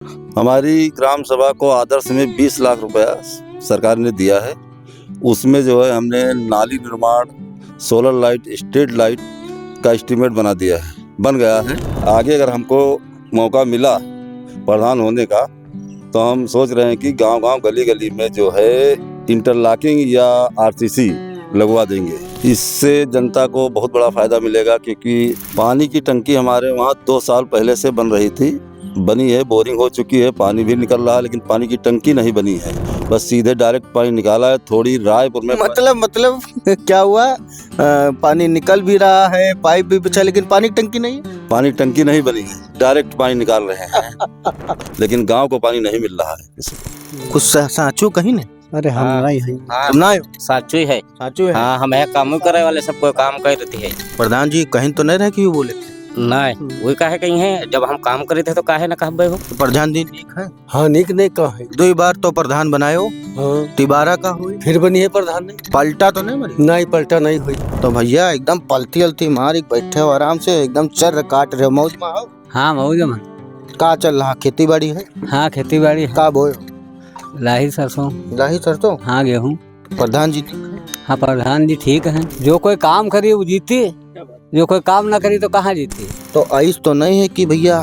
हमारी ग्राम सभा को आदर्श में 20 लाख रुपया सरकार ने दिया है। उसमें जो है हमने नाली निर्माण, सोलर लाइट, स्ट्रीट लाइट का एस्टीमेट बना दिया है, बन गया है। आगे अगर हमको मौका मिला प्रधान होने का तो हम सोच रहे हैं कि गांव-गांव, गली-गली में जो है इंटरलॉकिंग या आरसीसी लगवा देंगे। इससे जनता को बहुत बड़ा फायदा मिलेगा, क्योंकि पानी की टंकी हमारे वहाँ 2 साल पहले से बन रही थी, बनी है, बोरिंग हो चुकी है, पानी भी निकल रहा है, लेकिन पानी की टंकी नहीं बनी है। बस सीधे डायरेक्ट पानी निकाला है। थोड़ी रायपुर में मतलब क्या हुआ? पानी निकल भी रहा है, पाइप भी बिछा, लेकिन पानी की टंकी नहीं है। पानी टंकी नहीं बनी है, डायरेक्ट पानी निकाल रहे हैं लेकिन गांव को पानी नहीं मिल रहा है। कुछ साचू कहीं नहीं? अरे हम हाँ, नहीं है, हाँ, तुम ना हो? साचू ही है। साचू है। हाँ, हम काम करे वाले सबको काम कर देती है। प्रधान जी कहीं तो नहीं रह कि बोले नहीं, वही काहे कहीं है, जब हम काम करे थे तो काहे ना कहबे हो। तो प्रधान जी ठीक है। हाँ, निक नहीं कहा है। 2 बार तो प्रधान बनायो, हाँ, तिबारा का हुई, फिर बनी है प्रधान ने। पलटा तो नहीं बनी? नहीं, पलटा नहीं हुई। तो भैया एकदम पलती अलती मार एक बैठे हो आराम से, एकदम चर काट रहे हो, मौज में हो। हाँ, मौज में। का चल रहा? खेती बाड़ी है? हाँ, खेती बाड़ी है। का बोए? लाही सरसों। लाही सरसों। हाँ, गेहूँ। प्रधान जी हाँ, प्रधान जी ठीक है। जो कोई काम करी वो जीती, जो कोई काम ना करी तो कहाँ जीती। तो ऐस तो नहीं है कि भैया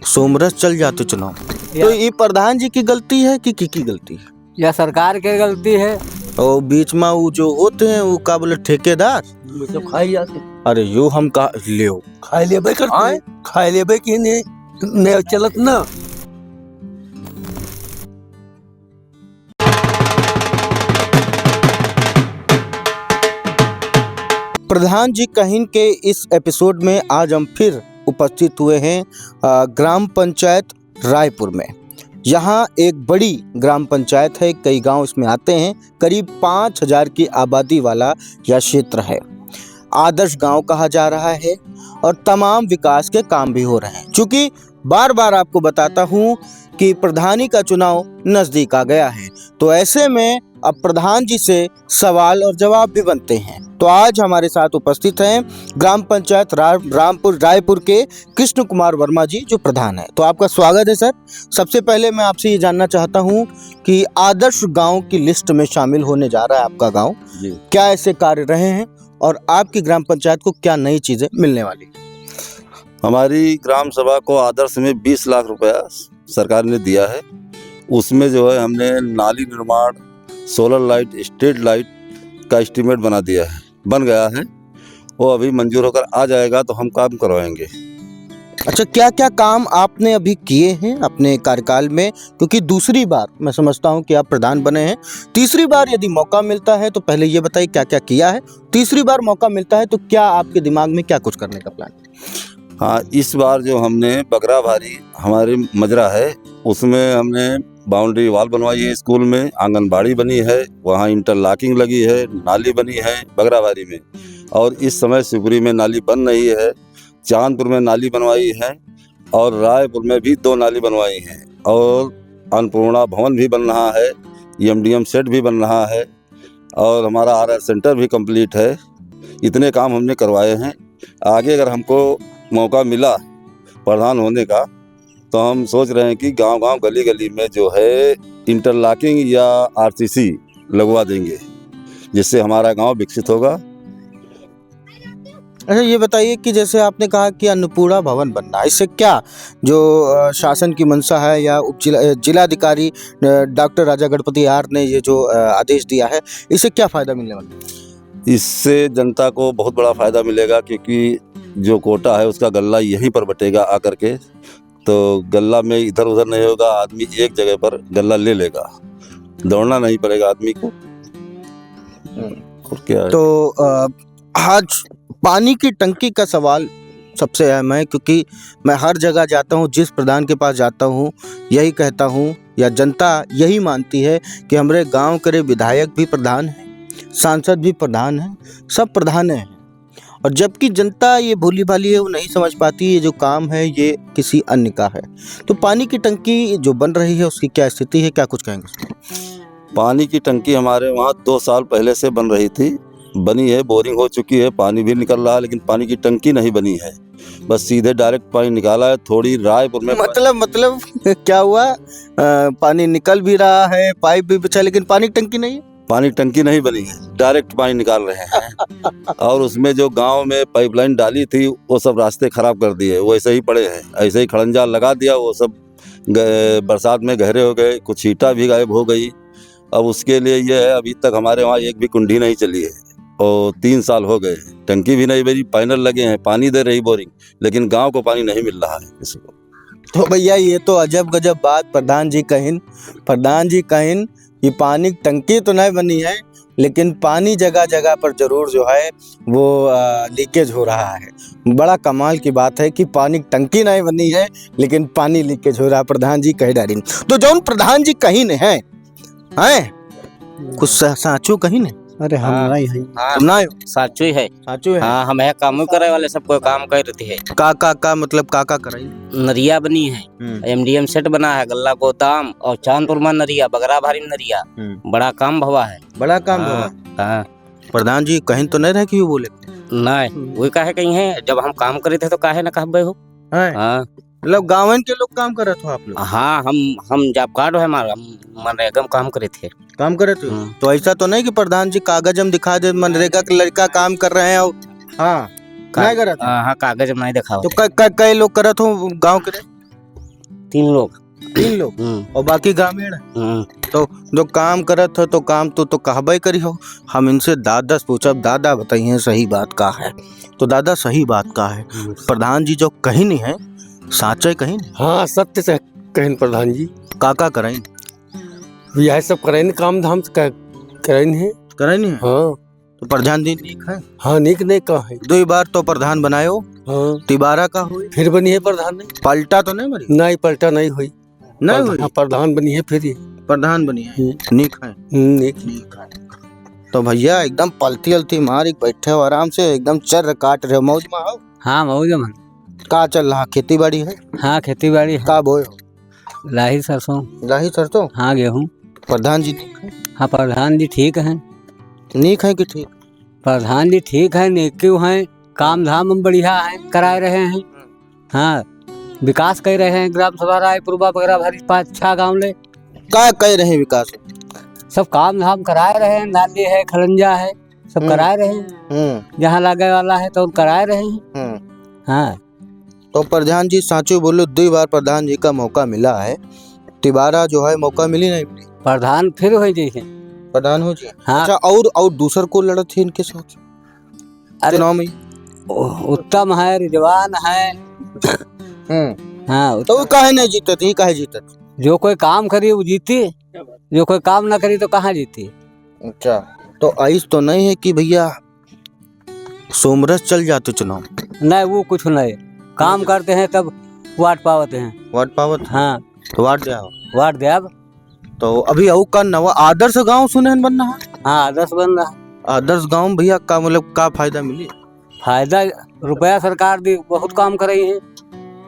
सोमरस चल जाते चुनाव? तो ये प्रधान जी की गलती है कि की गलती है? या सरकार की गलती है। और बीच में वो जो होते हैं वो का बोले ठेकेदार, तो खाई जाते। अरे यो हम का ले खाई लेबे करते, खाई लेबे कि नहीं चलत ना। प्रधान जी कहीं के इस एपिसोड में आज हम फिर उपस्थित हुए हैं ग्राम पंचायत रायपुर में। यहाँ एक बड़ी ग्राम पंचायत है, कई गांव इसमें आते हैं, करीब 5000 की आबादी वाला यह क्षेत्र है। आदर्श गांव कहा जा रहा है और तमाम विकास के काम भी हो रहे हैं। चूंकि बार बार आपको बताता हूं कि प्रधानी का चुनाव नजदीक आ गया है, तो ऐसे में अब प्रधान जी से सवाल और जवाब भी बनते हैं। तो आज हमारे साथ उपस्थित हैं ग्राम पंचायत रायपुर के कृष्ण कुमार वर्मा जी, जो प्रधान है। तो आपका स्वागत है सर। सबसे पहले मैं आपसे ये जानना चाहता हूँ कि आदर्श गांव की लिस्ट में शामिल होने जा रहा है आपका गांव, क्या ऐसे कार्य रहे हैं और आपकी ग्राम पंचायत को क्या नई चीजें मिलने वाली? हमारी ग्राम सभा को आदर्श में 20 लाख रुपया सरकार ने दिया है। उसमें जो है हमने नाली निर्माण, सोलर लाइट, स्ट्रीट लाइट का एस्टीमेट बना दिया है, बन गया है। वो अभी मंजूर होकर आ जाएगा तो हम काम करवाएंगे। अच्छा, क्या क्या काम आपने अभी किए हैं अपने कार्यकाल में? क्योंकि दूसरी बार मैं समझता हूं कि आप प्रधान बने हैं, तीसरी बार यदि मौका मिलता है तो पहले ये बताइए क्या क्या किया है, तीसरी बार मौका मिलता है तो क्या आपके दिमाग में क्या कुछ करने का प्लान है? हाँ, इस बार जो हमने बगरा भारी हमारे मजरा है, उसमें हमने बाउंड्री वॉल बनवाई है, स्कूल में आंगनबाड़ी बनी है, वहाँ इंटरलॉकिंग लगी है, नाली बनी है बगरा भारी में। और इस समय शिवपुरी में नाली बन रही है, चांदपुर में नाली बनवाई है और रायपुर में भी 2 नाली बनवाई हैं, और अन्नपूर्णा भवन भी बन रहा है, एमडीएम सेट भी बन रहा है, और हमारा आरआर सेंटर भी कंप्लीट है। इतने काम हमने करवाए हैं। आगे अगर हमको मौका मिला प्रधान होने का तो हम सोच रहे हैं कि गांव-गांव, गली-गली में जो है इंटरलॉकिंग या आरसीसी लगवा देंगे, जिससे हमारा गांव विकसित होगा। अच्छा, ये बताइए कि जैसे आपने कहा कि अन्नपूर्णा भवन बनना, इससे क्या जो शासन की मंशा है या जिलाधिकारी डॉक्टर राजा गणपति आर ने ये जो आदेश दिया है, इससे क्या फायदा मिलने वाला है? इससे जनता को बहुत बड़ा फायदा मिलेगा, क्योंकि जो कोटा है उसका गल्ला यहीं पर बटेगा आकर के, तो गल्ला में इधर उधर नहीं होगा, आदमी एक जगह पर गल्ला ले लेगा, दौड़ना नहीं पड़ेगा आदमी को। और क्या है? तो आज पानी की टंकी का सवाल सबसे अहम है, क्योंकि मैं हर जगह जाता हूँ, जिस प्रधान के पास जाता हूँ यही कहता हूँ या जनता यही मानती है कि हमारे गांव के विधायक भी प्रधान हैं, सांसद भी प्रधान हैं, सब प्रधान हैं। और जबकि जनता ये भोली भाली है, वो नहीं समझ पाती ये जो काम है ये किसी अन्य का है। तो पानी की टंकी जो बन रही है उसकी क्या स्थिति है, क्या कुछ कहेंगे? पानी की टंकी हमारे वहाँ 2 साल पहले से बन रही थी, बनी है, बोरिंग हो चुकी है, पानी भी निकल रहा है, लेकिन पानी की टंकी नहीं बनी है। बस सीधे डायरेक्ट पानी निकाला है। थोड़ी रायपुर में मतलब क्या हुआ? पानी निकल भी रहा है, पाइप भी बिछा, लेकिन पानी की टंकी नहीं है। पानी टंकी नहीं बनी है, डायरेक्ट पानी निकाल रहे हैं। और उसमें जो गांव में पाइपलाइन डाली थी वो सब रास्ते खराब कर दिए, वो ऐसे ही पड़े हैं, ऐसे ही खड़ंजा लगा दिया, वो सब बरसात में गहरे हो गए, कुछ ईंटा भी गायब हो गई। अब उसके लिए ये है, अभी तक हमारे वहाँ एक भी कुंडी नहीं चली है और 3 साल हो गए, टंकी भी नहीं बनी, पैनल लगे हैं, पानी दे रही बोरिंग, लेकिन गांव को पानी नहीं मिल रहा है किसी को। तो भैया ये तो अजब गजब बात प्रधान जी कहिन कि पानी की टंकी तो नहीं बनी है, लेकिन पानी जगह जगह पर जरूर जो है वो लीकेज हो रहा है। बड़ा कमाल की बात है कि पानी की टंकी नहीं बनी है, लेकिन पानी लीकेज हो रहा है। प्रधान जी कह डाली तो जौन प्रधान जी कहिन है कुछ साचू कहिन है। अरे हम हाँ। नहीं हैं। तुम ना हो? साचू ही है। साचू है। हाँ, हम है काम करे वाले, सबको काम कर रही है। का मतलब का कराई? नरिया बनी है, एमडीएम सेट बना है, गल्ला गोदाम और चांदपुर में नरिया, बगरा भारी में नरिया, बड़ा काम भवा है। बड़ा काम हाँ, हुआ। हाँ। प्रधान जी कहीं तो नहीं रहे कि वो बोले नहीं, वही काहे कहीं है, जब हम काम करे थे तो काहे ना कहबे हो। हैं? हाँ, मतलब गाँव के लोग काम करत हो आप लोग? हाँ, हम जॉब कार्ड है हमारा, हम मनरेगा में काम करे थे। काम करत हो? तो ऐसा तो नहीं कि प्रधान जी कागज हम दिखा दे मनरेगा के लड़का काम कर रहे हैं और हाँ नहीं करत? हाँ, कागज में नहीं दिखाओ। तो कई लोग करत हो गाँव के? 3 लोग। 3 लोग और बाकी ग्रामीण है। हम्म। तो जो काम करत हो तो काम तो कहबे करी हो। हम इनसे दादा से पूछब, दादा बताइए सही बात का है? तो दादा सही बात का है, प्रधान जी जो कहीं नहीं है साचे कहीं नहीं। हाँ, सत्य से कहिन प्रधान जी। काका कराई? यह सब करें, काम धाम से करें है। कराई नहीं है? हाँ, तो प्रधान जी ठीक है। हाँ, निक नहीं कहा है। 2 बार तो प्रधान बनायो, हाँ, तिबारा का हुई, फिर बनी है प्रधान नहीं। पलटा तो नहीं मरी? नहीं, पलटा नहीं हुई। नहीं हुई। हाँ, प्रधान बनी है फिर ये। प्रधान बनी है, निक है। निक। तो भैया एकदम पलती अलती मार बैठे हो आराम से, एकदम चर काट रहे हो, मौज में हो। हाँ मौज मन। का चल रहा? खेती बाड़ी है? हाँ खेती बाड़ी है। का बोए हो? लाही सरसों। लाही सरसों? हाँ गेहूँ। प्रधान जी ठीक है? हाँ प्रधान जी ठीक हैं। नीक है कि ठीक? प्रधान जी ठीक है, नेक्यू हैं, काम धाम हम बढ़िया है, कराए रहे हैं। हाँ, विकास कर रहे हैं, ग्राम सभा रायपुर वगैरह भरी 5-6 गाँव ले का कह रहे हैं विकास? सब काम धाम कराए रहे हैं, नाली है, खलंजा है, सब कराए रहे हैं। जहाँ लगे वाला है तो कराए रहे हैं। हाँ। तो प्रधान जी साचो बोलो, 2 बार प्रधान जी का मौका मिला है, तिबारा जो है मौका मिली नहीं मिली? प्रधान फिर हो जाइए। प्रधान हो जी। हाँ। अच्छा, और दूसर को लड़त थी इनके साथ चुनाव में? उत्तम है, रिजवान है। हाँ, तो वो काहे नहीं जीतत? ही काहे जीतत? जो कोई काम करी वो जीती, जो कोई काम ना करी तो कहाँ जीती। अच्छा, तो ऐस तो नहीं है कि भैया सोमरस चल जाते चुनाव? नहीं, वो कुछ नहीं, काम करते हैं तब वाट पावते हैं। वाट पावत? हाँ, तो वाट जाओ। वाट दे अब। तो अभी अऊ का नवा आदर्श गांव सुने हैं बनना है? हाँ, आदर्श बन रहा है। आदर्श गांव भैया का मतलब का फायदा मिली? फायदा रुपया सरकार दी, बहुत काम कराई है,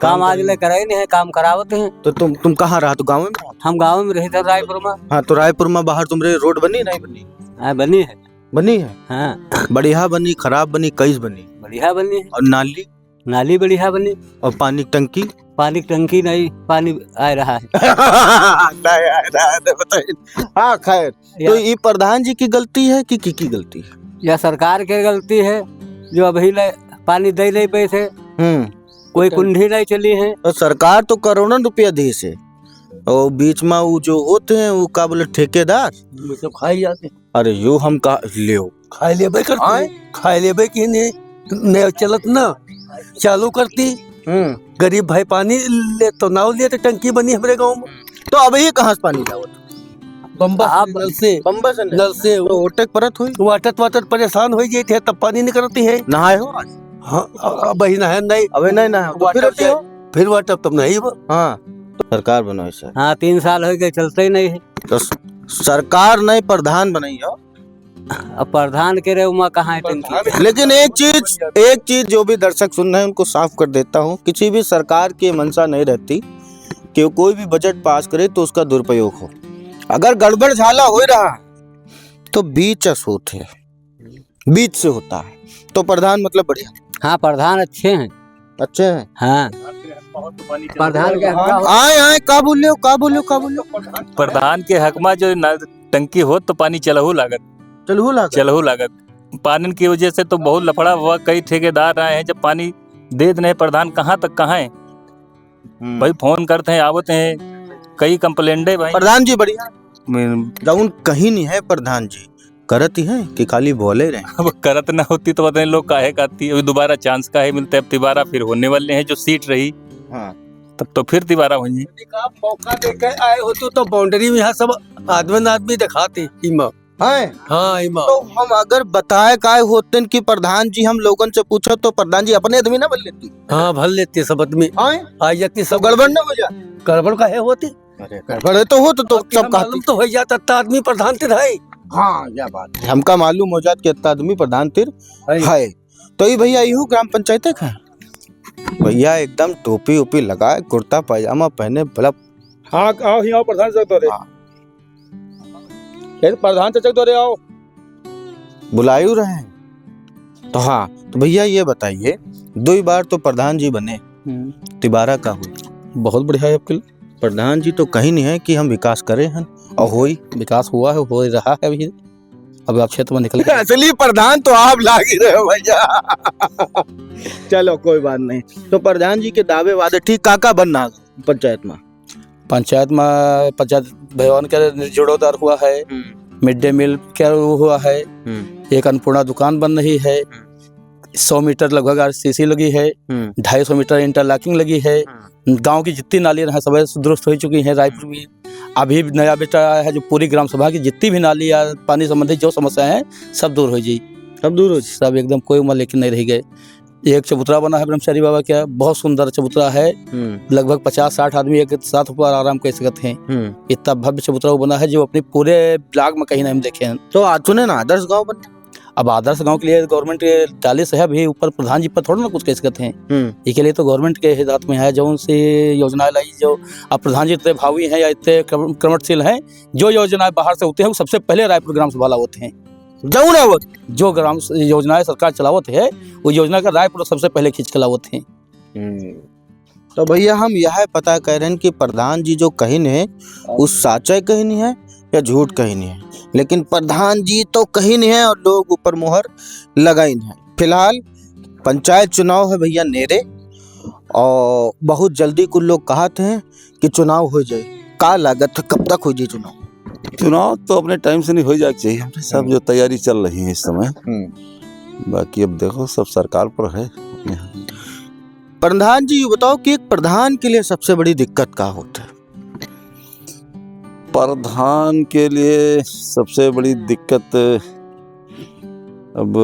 काम आज ले कराई नहीं है, काम करावते हैं। तो तुम कहाँ रहा? तो गाँव में? हम गाँव में रहे थे, रायपुर में। हाँ, तो रायपुर में बाहर तुमरे रोड बनी नहीं बनी? हाँ बनी है। बनी है। हाँ, बढ़िया बनी, खराब बनी, कैस बनी? बढ़िया बनी है। और नाली? नाली बढ़िया बनी। और पानी की टंकी? पानी की टंकी नहीं, पानी आ रहा है। नहीं आ रहा है, बताइए। हाँ खैर, तो ये प्रधान जी की गलती है कि की गलती है? यह सरकार की गलती है, जो अभी ले पानी दे नहीं पैसे, कोई कुंडी नहीं चली है। तो सरकार तो करोड़ों रुपया दी से, और बीच में वो जो होते हैं वो का बोले ठेकेदार, वो सब खाई जाते। अरे यो हम का ले खाई लेबे करते, खाई लेबे की नहीं चलत ना, चालू करती। गरीब भाई पानी ले तो नाव ले, तो टंकी बनी हमारे गाँव में। तो अब ये कहाँ से पानी लावत? बम्बा नल से। बम्बा से नल से तो ओटक परत हुई, वाटर परेशान हो गई थे, तब पानी नहीं करती है। नहाए हो आज? हाँ, अब ही नहा नहीं, अबे नहीं नहाए तो फिर अभी हो? फिर वाटर तब नहीं वो। हाँ, तो सरकार बनाओ ऐसा। हाँ, 3 साल हो गए, चलते ही नहीं है। तो सरकार नहीं प्रधान बनाई हो। अब प्रधान के रहे उमा कहाँ है टंकी। लेकिन एक चीज जो भी दर्शक सुन रहे हैं उनको साफ कर देता हूँ, किसी भी सरकार की मंशा नहीं रहती कि कोई भी बजट पास करे तो उसका दुरुपयोग हो। अगर गड़बड़ झाला हो रहा तो बीच होते बीच से होता है। तो प्रधान मतलब बढ़िया, हाँ प्रधान अच्छे हैं। अच्छे हैं। हाँ प्रधान के आए आए का बोल हो प्रधान के हक में जो टंकी हो तो पानी चलहू लागत पानी की वजह से तो बहुत लफड़ा हुआ। कई ठेकेदार आए हैं, जब पानी दे नहीं प्रधान कहाँ तक कहाँ है भाई, फोन करते हैं आवते हैं, कई कंप्लेंटे भाई। प्रधान जी बढ़िया जाउन कहीं नहीं है, प्रधान जी करत ही है कि खाली बोले रहे। अब करत ना होती तो बताए लोग काहे कहती है। अभी दोबारा चांस काहे मिलता है, अब तिबारा फिर होने वाले हैं जो सीट रही। हाँ तब तो फिर तिबारा होंगे। मौका देकर आए होते तो बाउंड्री में यहाँ सब आदमी दिखाते इमा। हाँ इमा तो हम अगर बताए काय होते कि प्रधान जी हम लोगन से पूछो तो प्रधान जी अपने आदमी ना बोल लेती। हाँ भर लेते सब आदमी आ जाती, सब गड़बड़ ना हो जाए। गड़बड़ काहे होती, गड़बड़ तो हो तो सब कहती तो हो जाता था आदमी प्रधान थे भाई। हाँ यह बात है, हमका मालूम हो जात कि इतना आदमी प्रधान तिर है। तो ये भैया यू ग्राम पंचायत है भैया, एकदम टोपी ओपी लगाए, कुर्ता पैजामा पहने, बलब। हाँ आओ ही आओ प्रधान चक दौरे। प्रधान चक दौरे आओ, बुलायू रहे हैं। तो हाँ तो भैया ये बताइए, 2 बार तो प्रधान जी बने, तिबारा का हुई। बहुत बढ़िया है आपके लिए। प्रधान जी तो कहीं नहीं है कि हम विकास करे हैं और होई विकास हुआ है, हो रहा है अभी। अब आप क्षेत्र में निकल असली प्रधान तो आप लाग ही रहे हो भैया। चलो कोई बात नहीं। तो प्रधान जी के दावे वादे ठीक काका बनना पंचायत में पंचायत भवन के जोड़ोदार हुआ है, मिड डे मील क्या हुआ है, एक अन्नपूर्णा दुकान बन रही है, 100 मीटर लगभग आरसीसी लगी है, 250 मीटर इंटरलॉकिंग लगी है, गांव की जितनी नालियां हैं सब दुरुस्त हो चुकी हैं रायपुर में। अभी नया बेटा आया है जो पूरी ग्राम सभा की जितनी भी नाली या पानी संबंधित जो समस्याएं हैं सब दूर हो जाए, सब एकदम कोई उम्र लेकिन नहीं रह गए। एक चबूतरा बना है ब्रह्मचारी बाबा का, बहुत सुंदर चबूतरा है, लगभग 50-60 आदमी एक साथ ऊपर आराम कर सकते हैं। इतना भव्य चबूतरा बना है जो अपने पूरे ब्लॉक में कहीं नहीं हम देखे हैं। तो आज सुने ना आदर्श गाँव बने। अब आदर्श गांव के लिए गवर्नमेंट के डाले से है, भी ऊपर प्रधान जी पर थोड़ा ना कुछ कह सकते हैं। इसके लिए तो गवर्नमेंट के हिदायत में है, जो उनसे योजनाएं लाई, जो अब प्रधान जी इतने भावी हैं या इतने कर्मठशील हैं, जो योजनाएं बाहर से होते हैं वो सबसे पहले रायपुर ग्राम सभा लाते हैं। जो ग्राम योजनाएं सरकार चलावत है वो योजना का रायपुर सबसे पहले खींच के लावत हैं। तो भैया हम यह पता कर रहे हैं कि प्रधान जी जो कहीं है उस साचे कहीं नहीं है या झूठ कहीं नहीं है, लेकिन प्रधान जी तो कहीं नहीं है और लोग ऊपर मोहर लगाई नहीं है। फिलहाल पंचायत चुनाव है भैया नेरे, और बहुत जल्दी कुछ लोग कहते हैं कि चुनाव हो जाए। का लागत है कब तक हो जाए चुनाव? चुनाव तो अपने टाइम से नहीं हो जाना चाहिए, हमने सब जो तैयारी चल रही है इस समय। बाकी अब देखो सब सरकार पर है। प्रधान जी ये बताओ कि एक प्रधान के लिए सबसे बड़ी दिक्कत क्या होता है? प्रधान के लिए सबसे बड़ी दिक्कत, अब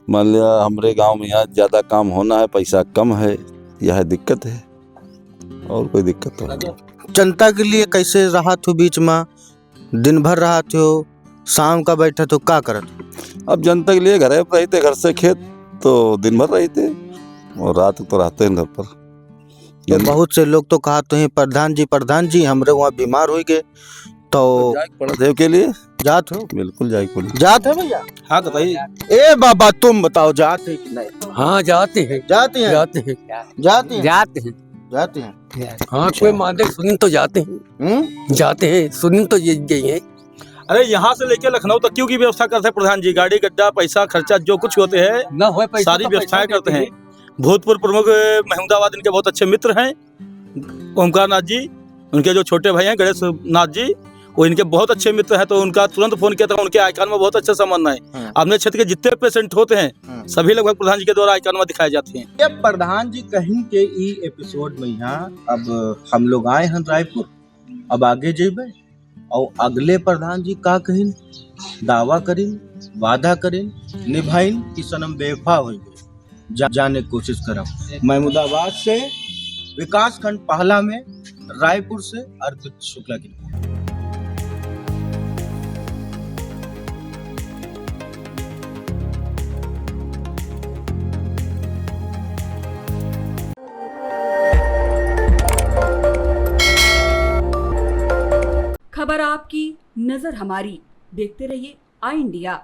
मान लिया हमारे गांव में यहाँ ज्यादा काम होना है, पैसा कम है, यह दिक्कत है, और कोई दिक्कत तो नहीं। जनता के लिए कैसे रहा तो बीच में दिन भर रहा तो शाम का बैठा तो क्या करत? अब जनता के लिए घर रहते, घर से खेत, तो दिन भर रहते और रात तो रहते हैं घर पर। तो बहुत से लोग तो कहते हैं प्रधान जी हमारे वहाँ बीमार हो गए तो देव के लिए जात हो? बिल्कुल जाए जात है भैया। हाँ तो भाई ए बाबा तुम बताओ जात है कि नहीं? हाँ जाते हैं हाँ कोई मानते सुनी तो जाते हैं सुनी तो यही है। अरे यहाँ से लेके लखनऊ तक क्यों की व्यवस्था करते हैं प्रधान जी, गाड़ी गड्ढा पैसा खर्चा जो कुछ होते हैं ना हो सारी व्यवस्थाएं करते हैं। भूतपूर्व प्रमुख महमूदाबाद इनके बहुत अच्छे मित्र हैं, ओमकार नाथ जी, उनके जो छोटे भाई हैं गणेश नाथ जी, वो इनके बहुत अच्छे मित्र हैं। तो उनका तुरंत फोन किया था, उनके आइकॉन में बहुत अच्छा संबंध है। अपने क्षेत्र के जितने पेशेंट होते हैं सभी लगभग प्रधान जी के द्वारा आइकॉन में दिखाए जाते हैं। ये प्रधान जी कहीं के ई एपिसोड में यहाँ अब हम लोग आए हैं रायपुर, अब आगे जेबे और अगले प्रधान जी का कहीं दावा करें, वादा करें, निभाइन कि सनम बेवफा हो गए, जाने की कोशिश करब। महमूदाबाद से विकास खंड पहला में, रायपुर से अर्पित शुक्ला की। खबर आपकी, नजर हमारी। देखते रहिए आई इंडिया।